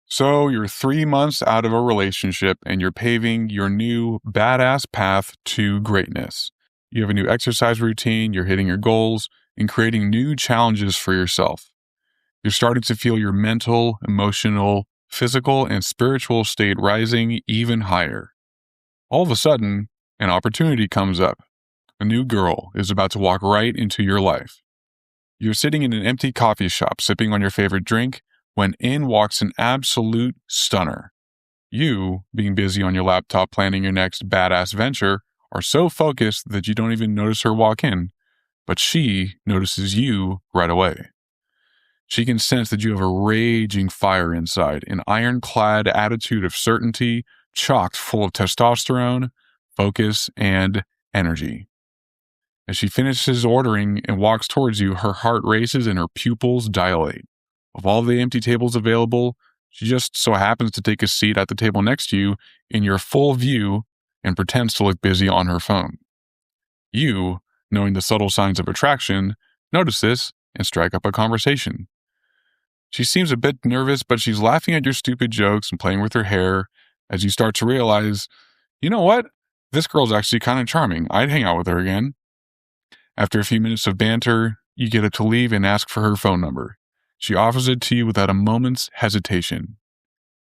So you're 3 months out of a relationship and you're paving your new badass path to greatness. You have a new exercise routine, you're hitting your goals, and creating new challenges for yourself. You're starting to feel your mental, emotional, physical, and spiritual state rising even higher. All of a sudden, an opportunity comes up. A new girl is about to walk right into your life. You're sitting in an empty coffee shop sipping on your favorite drink when in walks an absolute stunner. You, being busy on your laptop planning your next badass venture, are so focused that you don't even notice her walk in, but she notices you right away. She can sense that you have a raging fire inside, an ironclad attitude of certainty, chocked full of testosterone, focus, and energy. As she finishes ordering and walks towards you, her heart races and her pupils dilate. Of all the empty tables available, she just so happens to take a seat at the table next to you in your full view and pretends to look busy on her phone. You, knowing the subtle signs of attraction, notice this and strike up a conversation. She seems a bit nervous, but she's laughing at your stupid jokes and playing with her hair as you start to realize, you know what? This girl's actually kind of charming. I'd hang out with her again. After a few minutes of banter, you get up to leave and ask for her phone number. She offers it to you without a moment's hesitation.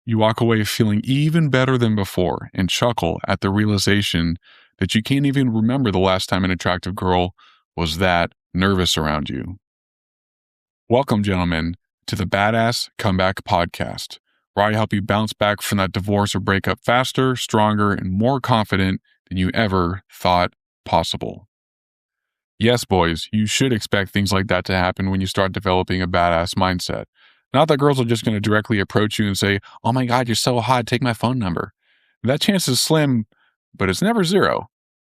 You walk away feeling even better than before and chuckle at the realization that you can't even remember the last time an attractive girl was that nervous around you. Welcome, gentlemen, to the Badass Comeback Podcast, where I help you bounce back from that divorce or breakup faster, stronger, and more confident than you ever thought possible. Yes, boys, you should expect things like that to happen when you start developing a badass mindset. Not that girls are just going to directly approach you and say, "Oh my God, you're so hot, take my phone number." That chance is slim, but it's never zero.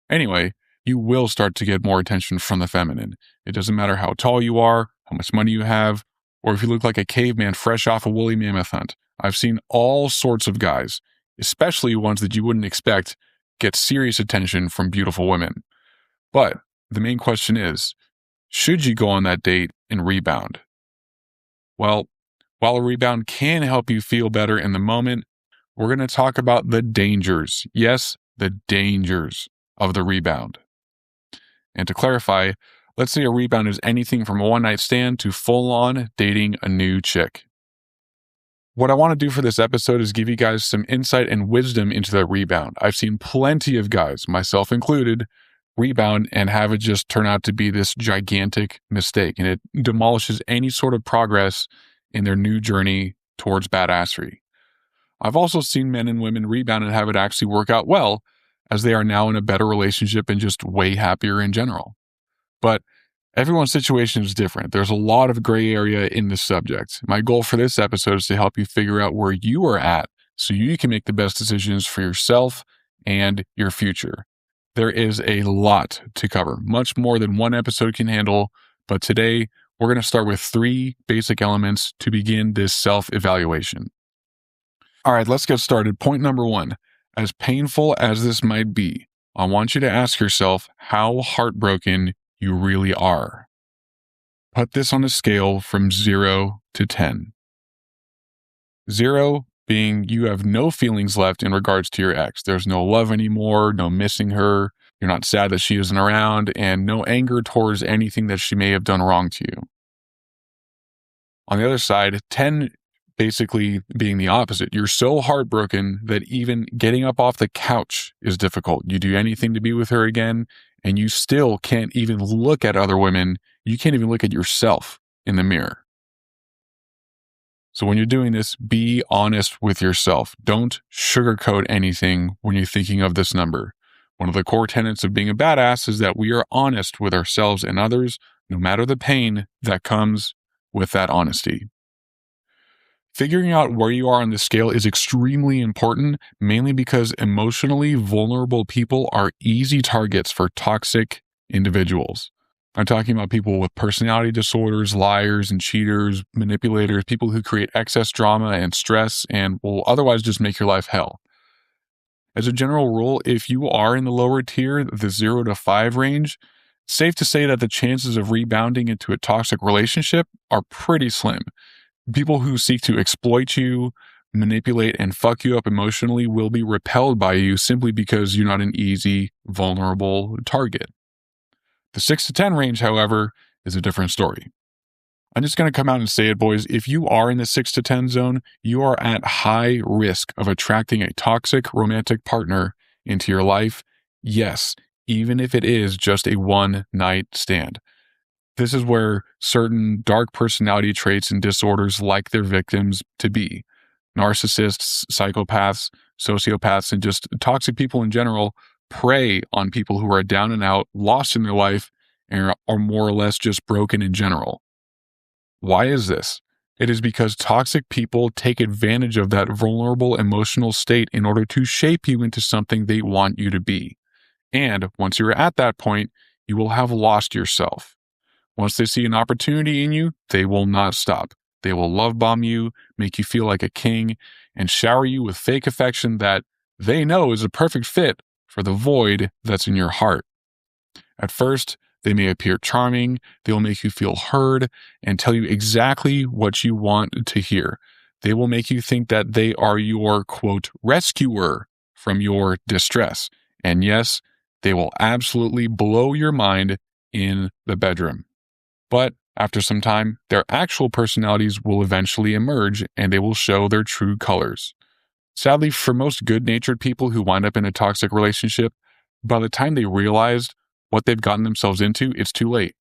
Anyway, you will start to get more attention from the feminine. It doesn't matter how tall you are, how much money you have, or if you look like a caveman fresh off a woolly mammoth hunt. I've seen all sorts of guys, especially ones that you wouldn't expect, get serious attention from beautiful women. But the main question is, should you go on that date and rebound? Well, while a rebound can help you feel better in the moment, we're going to talk about the dangers. Yes, the dangers of the rebound. And to clarify, let's say a rebound is anything from a one-night stand to full-on dating a new chick. What I want to do for this episode is give you guys some insight and wisdom into the rebound. I've seen plenty of guys, myself included, rebound and have it just turn out to be this gigantic mistake, and it demolishes any sort of progress in their new journey towards badassery. I've also seen men and women rebound and have it actually work out well, as they are now in a better relationship and just way happier in general. But everyone's situation is different. There's a lot of gray area in this subject. My goal for this episode is to help you figure out where you are at so you can make the best decisions for yourself and your future. There is a lot to cover, much more than one episode can handle, but today we're going to start with 3 basic elements to begin this self-evaluation. All right, let's get started. Point number 1, as painful as this might be, I want you to ask yourself how heartbroken you really are. Put this on a scale from 0 to 10. 0 being you have no feelings left in regards to your ex. There's no love anymore, no missing her. You're not sad that she isn't around, and no anger towards anything that she may have done wrong to you. On the other side, 10 basically being the opposite. You're so heartbroken that even getting up off the couch is difficult. You do anything to be with her again, and you still can't even look at other women. You can't even look at yourself in the mirror. So when you're doing this, be honest with yourself. Don't sugarcoat anything when you're thinking of this number. One of the core tenets of being a badass is that we are honest with ourselves and others, no matter the pain that comes with that honesty. Figuring out where you are on the scale is extremely important, mainly because emotionally vulnerable people are easy targets for toxic individuals. I'm talking about people with personality disorders, liars and cheaters, manipulators, people who create excess drama and stress and will otherwise just make your life hell. As a general rule, if you are in the lower tier, the 0 to 5 range, it's safe to say that the chances of rebounding into a toxic relationship are pretty slim. People who seek to exploit you, manipulate, and fuck you up emotionally will be repelled by you simply because you're not an easy, vulnerable target. The 6 to 10 range, however, is a different story. I'm just going to come out and say it, boys. If you are in the 6 to 10 zone, you are at high risk of attracting a toxic romantic partner into your life. Yes, even if it is just a one-night stand. This is where certain dark personality traits and disorders like their victims to be. Narcissists, psychopaths, sociopaths, and just toxic people in general prey on people who are down and out, lost in their life, and are more or less just broken in general. Why is this? It is because toxic people take advantage of that vulnerable emotional state in order to shape you into something they want you to be. And once you're at that point, you will have lost yourself. Once they see an opportunity in you, they will not stop. They will love bomb you, make you feel like a king, and shower you with fake affection that they know is a perfect fit for the void that's in your heart. At first, they may appear charming, they will make you feel heard, and tell you exactly what you want to hear. They will make you think that they are your, quote, rescuer from your distress. And yes, they will absolutely blow your mind in the bedroom. But after some time, their actual personalities will eventually emerge and they will show their true colors. Sadly, for most good-natured people who wind up in a toxic relationship, by the time they realized what they've gotten themselves into, it's too late.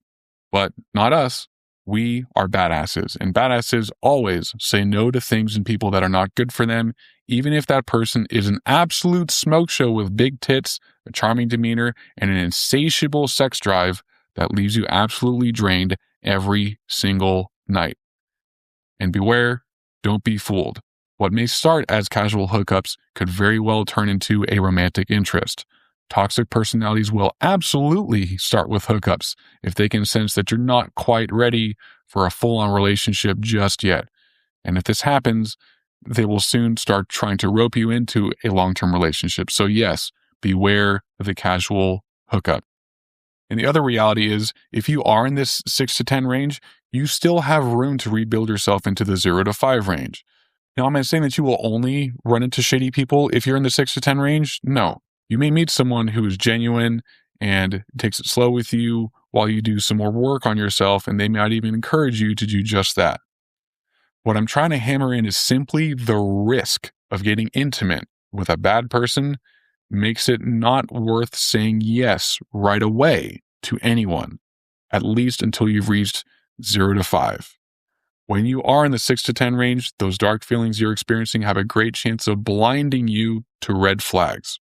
But not us. We are badasses, and badasses always say no to things and people that are not good for them, even if that person is an absolute smoke show with big tits, a charming demeanor, and an insatiable sex drive that leaves you absolutely drained every single night. And beware, don't be fooled. What may start as casual hookups could very well turn into a romantic interest. Toxic personalities will absolutely start with hookups if they can sense that you're not quite ready for a full-on relationship just yet. And if this happens, they will soon start trying to rope you into a long-term relationship. So yes, beware of the casual hookup. And the other reality is, if you are in this 6 to 10 range, you still have room to rebuild yourself into the 0 to 5 range. Now, am I saying that you will only run into shady people if you're in the 6 to 10 range? No. You may meet someone who is genuine and takes it slow with you while you do some more work on yourself, and they might even encourage you to do just that. What I'm trying to hammer in is simply the risk of getting intimate with a bad person makes it not worth saying yes right away to anyone, at least until you've reached 0 to 5. When you are in the 6 to 10 range, those dark feelings you're experiencing have a great chance of blinding you to red flags.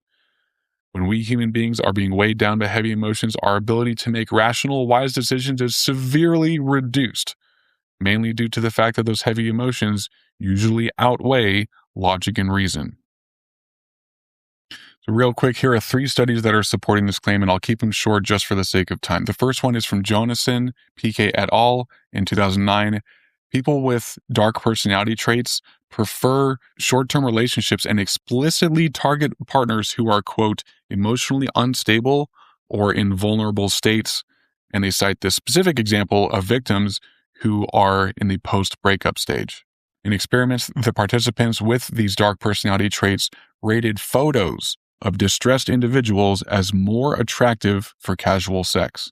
When we human beings are being weighed down by heavy emotions, our ability to make rational, wise decisions is severely reduced, mainly due to the fact that those heavy emotions usually outweigh logic and reason. So real quick, here are 3 studies that are supporting this claim, and I'll keep them short just for the sake of time. The first one is from Jonason, PK et al. In 2009. People with dark personality traits prefer short-term relationships and explicitly target partners who are, quote, emotionally unstable or in vulnerable states. And they cite this specific example of victims who are in the post-breakup stage. In experiments, the participants with these dark personality traits rated photos of distressed individuals as more attractive for casual sex.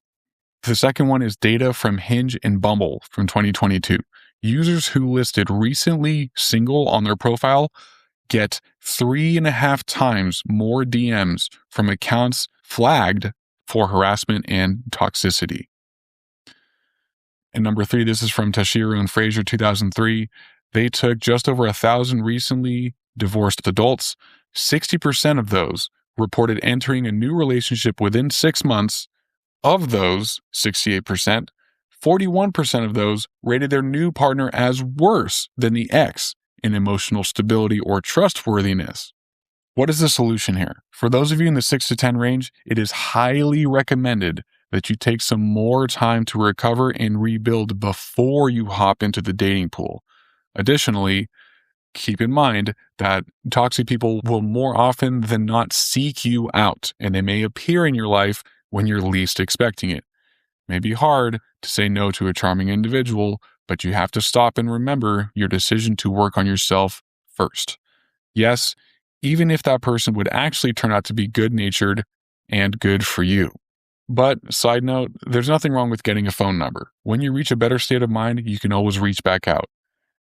The second one is data from Hinge and Bumble from 2022. Users who listed recently single on their profile get 3.5 times more DMs from accounts flagged for harassment and toxicity. And number 3, this is from Tashiro and Fraser, 2003. They took just over 1,000 recently divorced adults. 60% of those reported entering a new relationship within 6 months. Of those, 68%, 41% of those rated their new partner as worse than the ex in emotional stability or trustworthiness. What is the solution here? For those of you in the 6 to 10 range, it is highly recommended that you take some more time to recover and rebuild before you hop into the dating pool. Additionally, keep in mind that toxic people will more often than not seek you out, and they may appear in your life when you're least expecting it. It may be hard to say no to a charming individual, but you have to stop and remember your decision to work on yourself first. Yes, even if that person would actually turn out to be good-natured and good for you. But, side note, there's nothing wrong with getting a phone number. When you reach a better state of mind, you can always reach back out.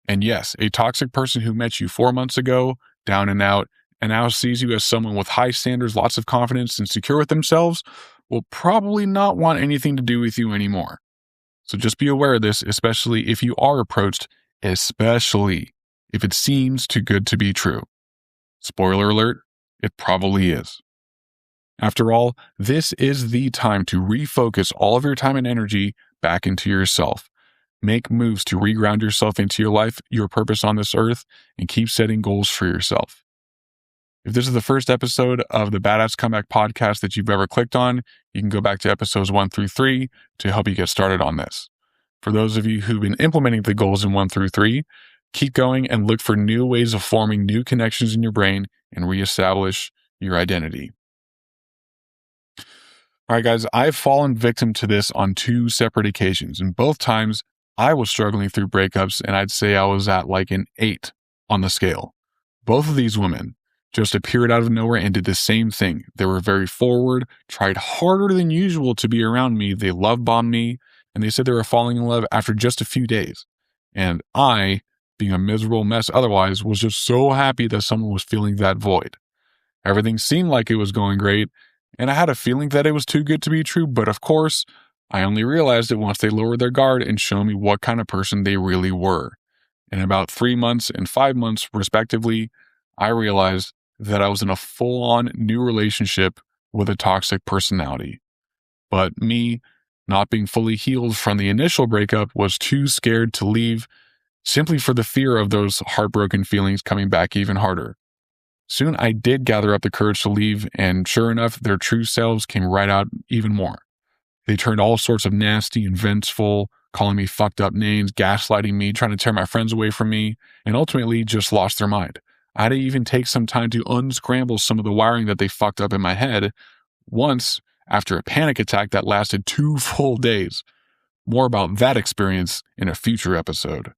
And yes, a toxic person who met you 4 months ago, down and out, and now sees you as someone with high standards, lots of confidence, and secure with themselves, will probably not want anything to do with you anymore. So just be aware of this, especially if you are approached, especially if it seems too good to be true. Spoiler alert, it probably is. After all, this is the time to refocus all of your time and energy back into yourself. Make moves to reground yourself into your life, your purpose on this earth, and keep setting goals for yourself. If this is the first episode of the Badass Comeback podcast that you've ever clicked on, you can go back to episodes 1 through 3 to help you get started on this. For those of you who've been implementing the goals in 1 through 3, keep going and look for new ways of forming new connections in your brain and reestablish your identity. All right, guys, I've fallen victim to this on 2 separate occasions, and both times I was struggling through breakups, and I'd say I was at like an 8 on the scale. Both of these women just appeared out of nowhere and did the same thing. They were very forward, tried harder than usual to be around me. They love bombed me, and they said they were falling in love after just a few days. And I, being a miserable mess otherwise, was just so happy that someone was filling that void. Everything seemed like it was going great, and I had a feeling that it was too good to be true, but of course, I only realized it once they lowered their guard and showed me what kind of person they really were. In about 3 months and 5 months, respectively, I realized that I was in a full-on new relationship with a toxic personality. But me, not being fully healed from the initial breakup, was too scared to leave, simply for the fear of those heartbroken feelings coming back even harder. Soon I did gather up the courage to leave, and sure enough, their true selves came right out even more. They turned all sorts of nasty and vengeful, calling me fucked up names, gaslighting me, trying to tear my friends away from me, and ultimately just lost their mind. I had to even take some time to unscramble some of the wiring that they fucked up in my head once after a panic attack that lasted 2 full days. More about that experience in a future episode.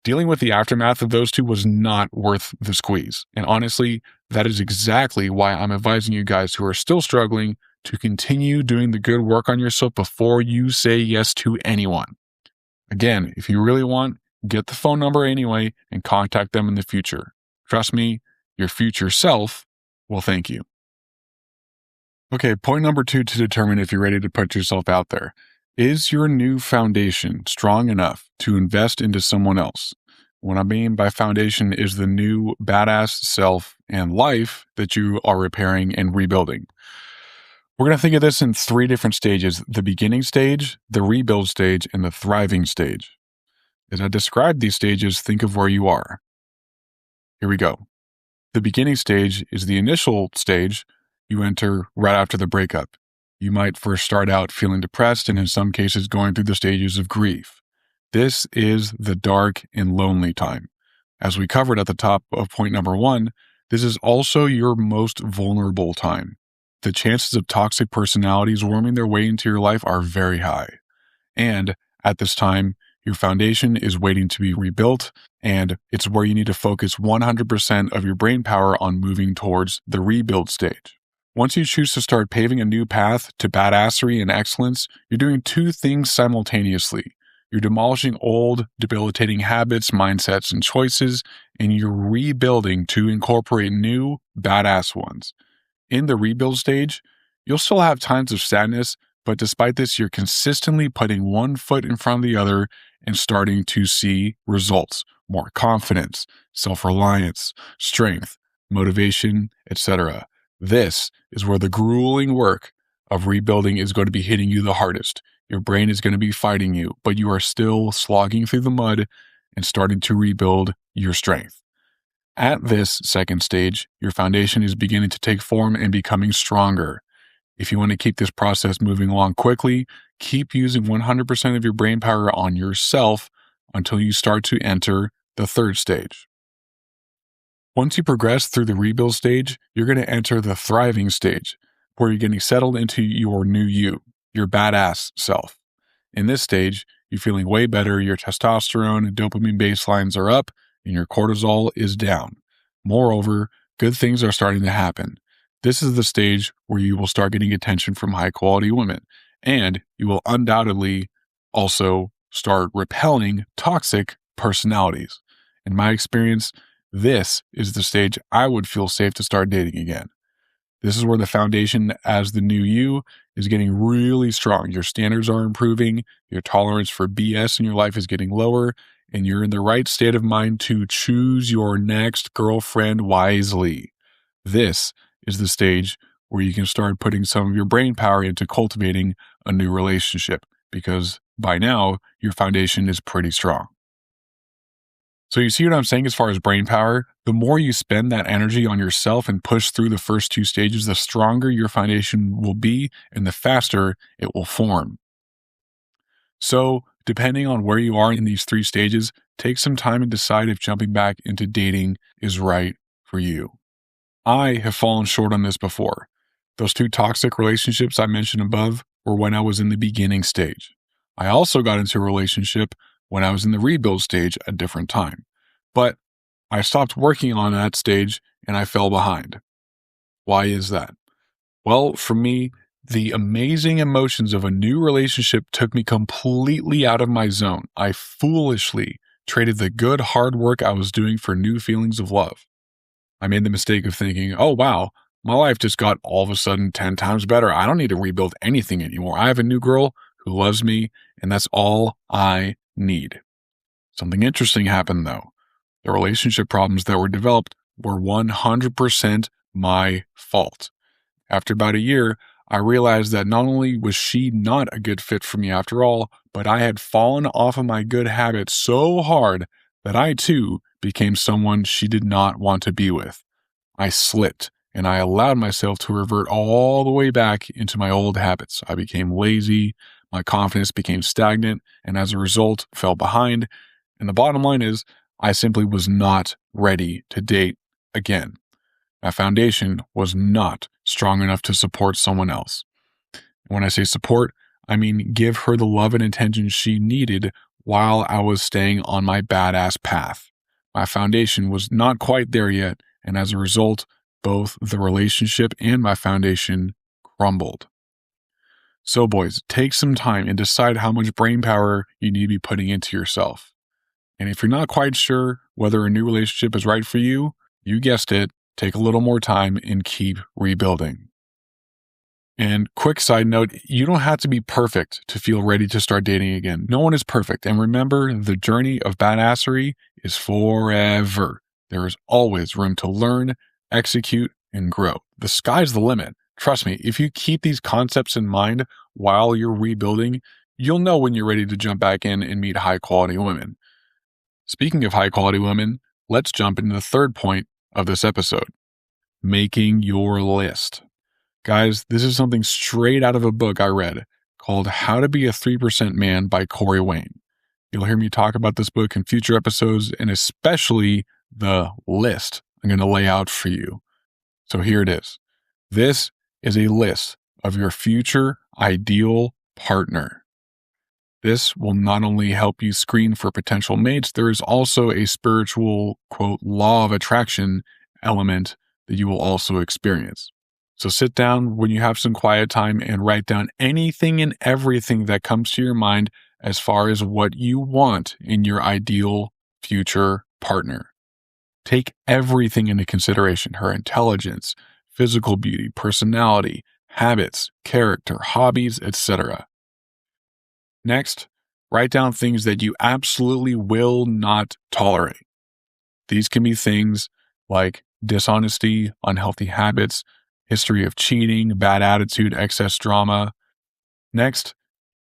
Dealing with the aftermath of those 2 was not worth the squeeze. And honestly, that is exactly why I'm advising you guys who are still struggling to continue doing the good work on yourself before you say yes to anyone. Again, if you really want, get the phone number anyway and contact them in the future. Trust me, your future self will thank you. Okay, point number 2 to determine if you're ready to put yourself out there. Is your new foundation strong enough to invest into someone else? What I mean by foundation is the new badass self and life that you are repairing and rebuilding. We're going to think of this in 3 different stages: the beginning stage, the rebuild stage, and the thriving stage. As I describe these stages, think of where you are. Here we go. The beginning stage is the initial stage you enter right after the breakup. You might first start out feeling depressed and in some cases going through the stages of grief. This is the dark and lonely time. As we covered at the top of point number 1, this is also your most vulnerable time. The chances of toxic personalities worming their way into your life are very high. And at this time, your foundation is waiting to be rebuilt, and it's where you need to focus 100% of your brain power on moving towards the rebuild stage. Once you choose to start paving a new path to badassery and excellence, you're doing 2 things simultaneously. You're demolishing old, debilitating habits, mindsets, and choices, and you're rebuilding to incorporate new, badass ones. In the rebuild stage, you'll still have times of sadness, but despite this, you're consistently putting one foot in front of the other and starting to see results, more confidence, self-reliance, strength, motivation, etc. This is where the grueling work of rebuilding is going to be hitting you the hardest. Your brain is going to be fighting you, but you are still slogging through the mud and starting to rebuild your strength. At this second stage, your foundation is beginning to take form and becoming stronger. If you want to keep this process moving along quickly, keep using 100% of your brain power on yourself until you start to enter the third stage. Once you progress through the rebuild stage, you're going to enter the thriving stage, where you're getting settled into your new you, your badass self. In this stage, you're feeling way better, your testosterone and dopamine baselines are up, and your cortisol is down. Moreover, good things are starting to happen. This is the stage where you will start getting attention from high quality women, and you will undoubtedly also start repelling toxic personalities. In my experience, this is the stage I would feel safe to start dating again. This is where the foundation as the new you is getting really strong. Your standards are improving, your tolerance for BS in your life is getting lower, and you're in the right state of mind to choose your next girlfriend wisely. This is the stage where you can start putting some of your brain power into cultivating a new relationship, because by now your foundation is pretty strong. So you see what I'm saying as far as brain power? The more you spend that energy on yourself and push through the first two stages, the stronger your foundation will be and the faster it will form. So depending on where you are in these three stages, take some time and decide if jumping back into dating is right for you. I have fallen short on this before. Those two toxic relationships I mentioned above were when I was in the beginning stage. I also got into a relationship when I was in the rebuild stage at a different time. But I stopped working on that stage and I fell behind. Why is that? Well, for me, the amazing emotions of a new relationship took me completely out of my zone. I foolishly traded the good hard work I was doing for new feelings of love. I made the mistake of thinking, oh wow, my life just got all of a sudden 10 times better. I don't need to rebuild anything anymore. I have a new girl who loves me, and that's all I need. Something interesting happened though. The relationship problems that were developed were 100% my fault. After about a year, I realized that not only was she not a good fit for me after all, but I had fallen off of my good habits so hard that I too became someone she did not want to be with. I slipped and I allowed myself to revert all the way back into my old habits. I became lazy, my confidence became stagnant, and as a result, fell behind. And the bottom line is, I simply was not ready to date again. My foundation was not strong enough to support someone else. When I say support, I mean give her the love and attention she needed while I was staying on my badass path. My foundation was not quite there yet, and as a result, both the relationship and my foundation crumbled. So boys, take some time and decide how much brain power you need to be putting into yourself. And if you're not quite sure whether a new relationship is right for you, you guessed it, take a little more time and keep rebuilding. And quick side note, you don't have to be perfect to feel ready to start dating again. No one is perfect. And remember, the journey of badassery is forever. There is always room to learn, execute, and grow. The sky's the limit. Trust me, if you keep these concepts in mind while you're rebuilding, you'll know when you're ready to jump back in and meet high quality women. Speaking of high quality women, let's jump into the third point of this episode, making your list. Guys, this is something straight out of a book I read called How to Be a 3% Man by Corey Wayne. You'll hear me talk about this book in future episodes, and especially the list I'm going to lay out for you. So here it is. This is a list of your future ideal partner. This will not only help you screen for potential mates, there is also a spiritual, quote, law of attraction element that you will also experience. So sit down when you have some quiet time and write down anything and everything that comes to your mind as far as what you want in your ideal future partner. Take everything into consideration: her intelligence, physical beauty, personality, habits, character, hobbies, etc. Next, write down things that you absolutely will not tolerate. These can be things like dishonesty, unhealthy habits, history of cheating, bad attitude, excess drama. Next,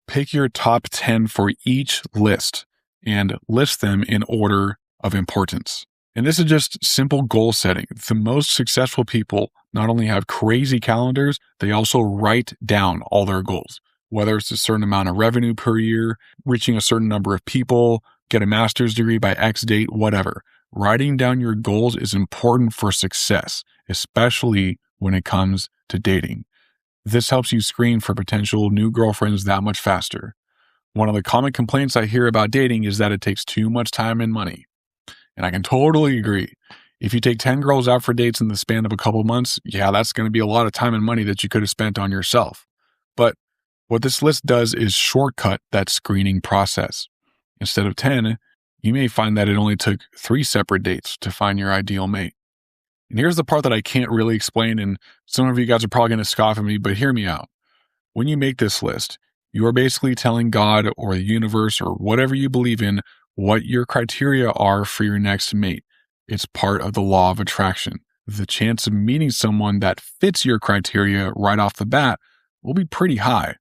pick your top 10 for each list and list them in order of importance. And this is just simple goal setting. The most successful people not only have crazy calendars, they also write down all their goals, whether it's a certain amount of revenue per year, reaching a certain number of people, get a master's degree by X date, whatever. Writing down your goals is important for success, especially when it comes to dating. This helps you screen for potential new girlfriends that much faster. One of the common complaints I hear about dating is that it takes too much time and money. And I can totally agree. If you take 10 girls out for dates in the span of a couple months, yeah, that's going to be a lot of time and money that you could have spent on yourself. But what this list does is shortcut that screening process. Instead of 10, you may find that it only took 3 separate dates to find your ideal mate. And here's the part that I can't really explain, and some of you guys are probably going to scoff at me, but hear me out. When you make this list, you are basically telling God or the universe or whatever you believe in what your criteria are for your next mate. It's part of the law of attraction. The chance of meeting someone that fits your criteria right off the bat will be pretty high.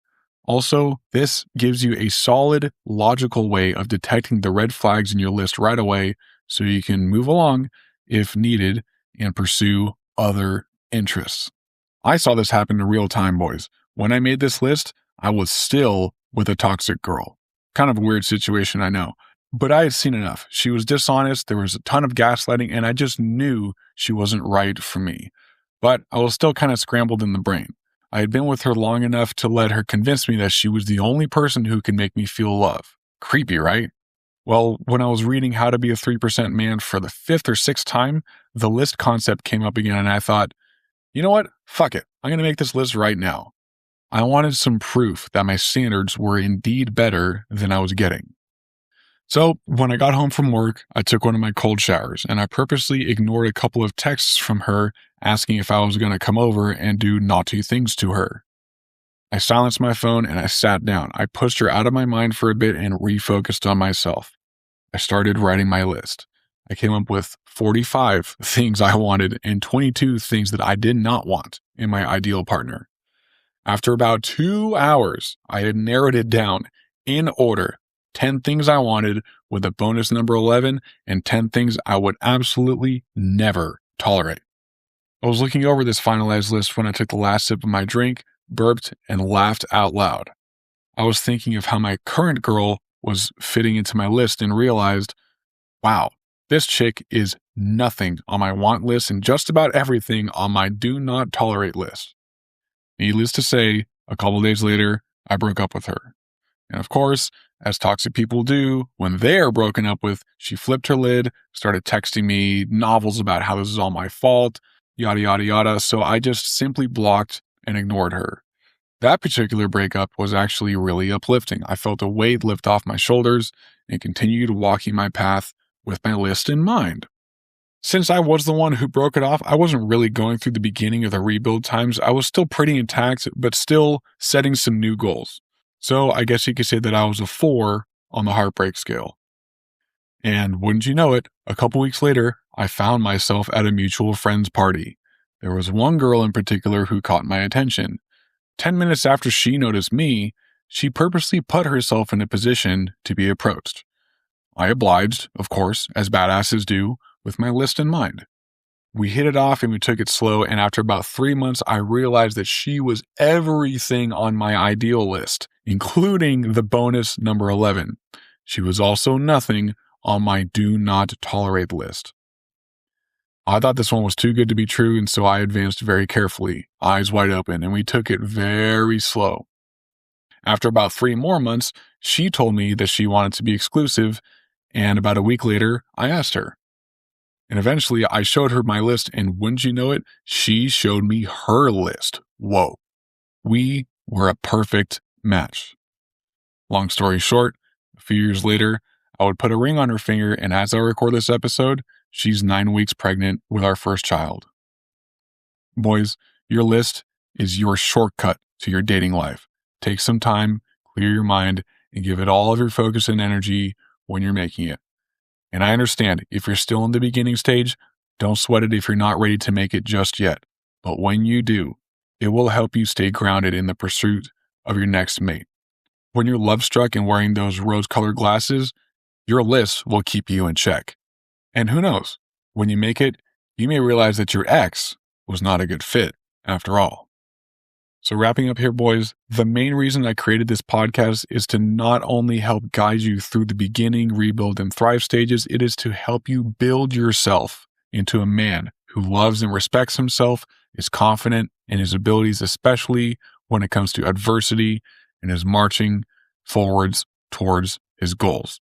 Also, this gives you a solid, logical way of detecting the red flags in your list right away so you can move along if needed and pursue other interests. I saw this happen in real time, boys. When I made this list, I was still with a toxic girl. Kind of a weird situation, I know. But I had seen enough. She was dishonest, there was a ton of gaslighting, and I just knew she wasn't right for me. But I was still kind of scrambled in the brain. I had been with her long enough to let her convince me that she was the only person who could make me feel love. Creepy, right? Well, when I was reading How to Be a 3% Man for the 5th or 6th time, the list concept came up again, and I thought, you know what? Fuck it. I'm going to make this list right now. I wanted some proof that my standards were indeed better than I was getting. So when I got home from work, I took one of my cold showers, and I purposely ignored a couple of texts from her asking if I was going to come over and do naughty things to her. I silenced my phone and I sat down. I pushed her out of my mind for a bit and refocused on myself. I started writing my list. I came up with 45 things I wanted and 22 things that I did not want in my ideal partner. After about 2 hours, I had narrowed it down in order. 10 things I wanted with a bonus number 11 and 10 things I would absolutely never tolerate. I was looking over this finalized list when I took the last sip of my drink, burped, and laughed out loud. I was thinking of how my current girl was fitting into my list and realized, wow, this chick is nothing on my want list and just about everything on my do not tolerate list. Needless to say, a couple days later, I broke up with her. And of course, as toxic people do, when they're broken up with, she flipped her lid, started texting me novels about how this is all my fault, yada, yada, yada. So I just simply blocked and ignored her. That particular breakup was actually really uplifting. I felt a weight lift off my shoulders and continued walking my path with my list in mind. Since I was the one who broke it off, I wasn't really going through the beginning of the rebuild times. I was still pretty intact, but still setting some new goals. So I guess you could say that I was a 4 on the heartbreak scale. And wouldn't you know it, a couple weeks later, I found myself at a mutual friend's party. There was one girl in particular who caught my attention. 10 minutes after she noticed me, she purposely put herself in a position to be approached. I obliged, of course, as badasses do, with my list in mind. We hit it off and we took it slow, and after about 3 months, I realized that she was everything on my ideal list, including the bonus number 11. She was also nothing on my do not tolerate list. I thought this one was too good to be true, and so I advanced very carefully, eyes wide open, and we took it very slow. After about 3 more months, she told me that she wanted to be exclusive, and about a week later, I asked her. And eventually, I showed her my list, and wouldn't you know it, she showed me her list. Whoa. We were a perfect match. Long story short, a few years later, I would put a ring on her finger, and as I record this episode, she's 9 weeks pregnant with our first child. Boys, your list is your shortcut to your dating life. Take some time, clear your mind, and give it all of your focus and energy when you're making it. And I understand if you're still in the beginning stage, don't sweat it if you're not ready to make it just yet. But when you do, it will help you stay grounded in the pursuit of your next mate. When you're love-struck and wearing those rose-colored glasses, your list will keep you in check. And who knows, when you make it, you may realize that your ex was not a good fit after all. So wrapping up here, boys, the main reason I created this podcast is to not only help guide you through the beginning, rebuild, and thrive stages, it is to help you build yourself into a man who loves and respects himself, is confident in his abilities, especially when it comes to adversity, and is marching forwards towards his goals.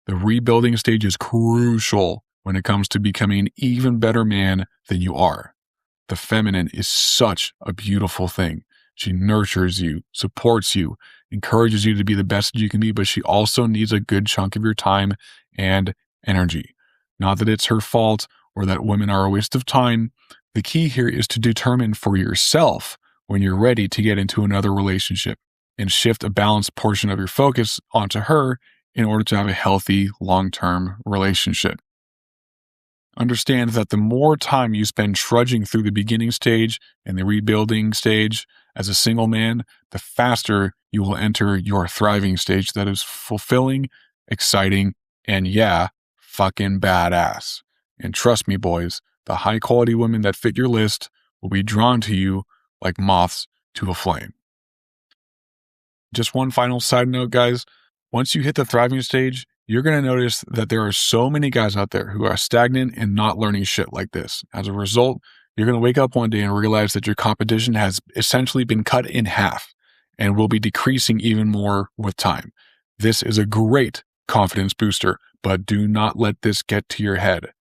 The rebuilding stage is crucial when it comes to becoming an even better man than you are. The feminine is such a beautiful thing. She nurtures you, supports you, encourages you to be the best that you can be, but she also needs a good chunk of your time and energy. Not that it's her fault or that women are a waste of time. The key here is to determine for yourself when you're ready to get into another relationship and shift a balanced portion of your focus onto her in order to have a healthy long-term relationship. Understand that the more time you spend trudging through the beginning stage and the rebuilding stage as a single man, the faster you will enter your thriving stage that is fulfilling, exciting, and fucking badass. And trust me, boys, the high quality women that fit your list will be drawn to you like moths to a flame. Just one final side note, guys. Once you hit the thriving stage, you're going to notice that there are so many guys out there who are stagnant and not learning shit like this. As a result, you're going to wake up one day and realize that your competition has essentially been cut in half and will be decreasing even more with time. This is a great confidence booster, but do not let this get to your head.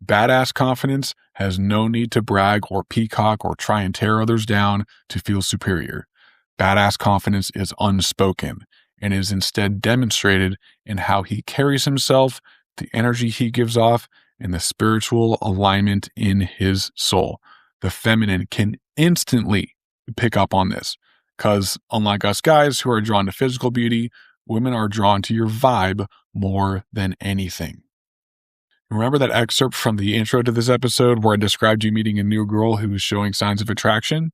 Badass confidence has no need to brag or peacock or try and tear others down to feel superior. Badass confidence is unspoken and is instead demonstrated in how he carries himself, the energy he gives off, and the spiritual alignment in his soul. The feminine can instantly pick up on this because unlike us guys who are drawn to physical beauty, women are drawn to your vibe more than anything. Remember that excerpt from the intro to this episode where I described you meeting a new girl who was showing signs of attraction?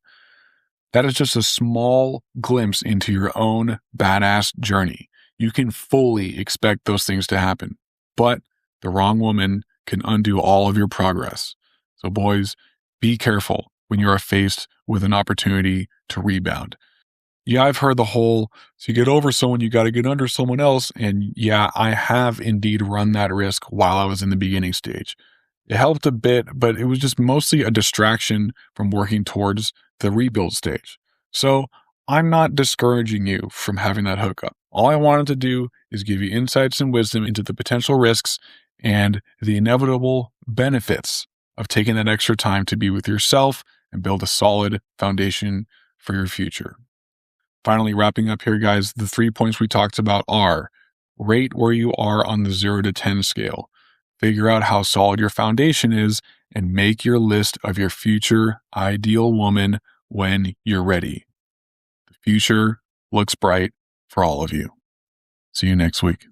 That is just a small glimpse into your own badass journey. You can fully expect those things to happen, but the wrong woman can undo all of your progress. So boys, be careful when you are faced with an opportunity to rebound. Yeah, I've heard the whole, to get over someone, you got to get under someone else. And yeah, I have indeed run that risk while I was in the beginning stage. It helped a bit, but it was just mostly a distraction from working towards the rebuild stage. So I'm not discouraging you from having that hookup. All I wanted to do is give you insights and wisdom into the potential risks and the inevitable benefits of taking that extra time to be with yourself and build a solid foundation for your future. Finally, wrapping up here, guys, the 3 points we talked about are: rate where you are on the 0 to 10 scale. Figure out how solid your foundation is and make your list of your future ideal woman when you're ready. The future looks bright for all of you. See you next week.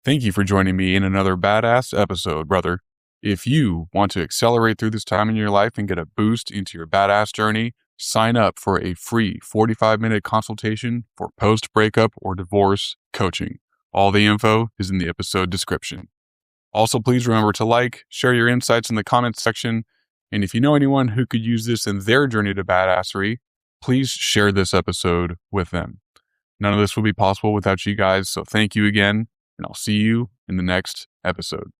Thank you for joining me in another badass episode, brother. If you want to accelerate through this time in your life and get a boost into your badass journey, sign up for a free 45-minute consultation for post-breakup or divorce coaching. All the info is in the episode description. Also, please remember to like, share your insights in the comments section, and if you know anyone who could use this in their journey to badassery, please share this episode with them. None of this would be possible without you guys, so thank you again, and I'll see you in the next episode.